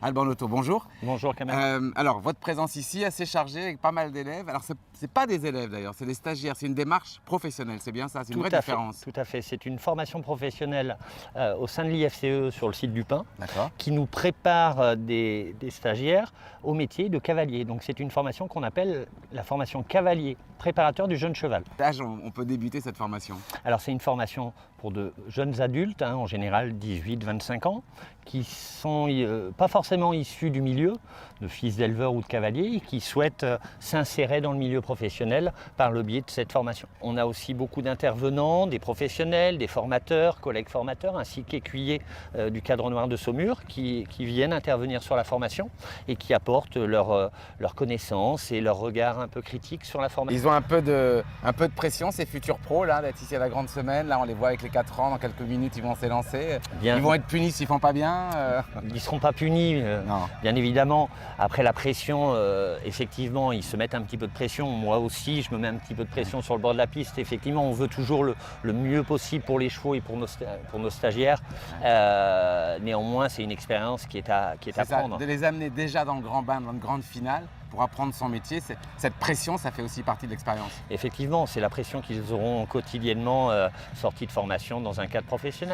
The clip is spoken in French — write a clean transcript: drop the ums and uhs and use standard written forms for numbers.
Alban Lotto, bonjour. Bonjour Kamel. Alors, votre présence ici, assez chargée, avec pas mal d'élèves. Alors, c'est pas des élèves d'ailleurs, c'est des stagiaires, c'est une démarche professionnelle, c'est bien ça, c'est une vraie différence. Tout à fait, c'est une formation professionnelle au sein de l'IFCE sur le site du Pin D'accord. qui nous prépare des stagiaires au métier de cavalier. Donc c'est une formation qu'on appelle la formation cavalier, préparateur du jeune cheval. L'âge, on peut débuter cette formation? Alors c'est une formation pour de jeunes adultes, en général 18-25 ans, qui sont pas forcément issus du milieu, de fils d'éleveurs ou de cavaliers, et qui souhaitent s'insérer dans le milieu professionnel par le biais de cette formation. On a aussi beaucoup d'intervenants, des professionnels, des formateurs, collègues formateurs, ainsi qu'écuyers du cadre noir de Saumur qui viennent intervenir sur la formation et qui apportent leur connaissance et leur regard un peu critique sur la formation. Ils ont un peu de pression, ces futurs pros, là, d'être ici à la grande semaine. Là, on les voit avec les 4 ans, dans quelques minutes, ils vont s'élancer. Ils vont être punis s'ils font pas bien. Ils ne seront pas punis, bien évidemment. Après la pression, effectivement, ils se mettent un petit peu de pression. Moi aussi, je me mets un petit peu de pression sur le bord de la piste. Effectivement, on veut toujours le mieux possible pour les chevaux et pour nos stagiaires. Néanmoins, c'est une expérience qui est à prendre. De les amener déjà dans le grand bain, dans une grande finale, pour apprendre son métier, cette pression, ça fait aussi partie de l'expérience. Effectivement, c'est la pression qu'ils auront quotidiennement sortie de formation dans un cadre professionnel.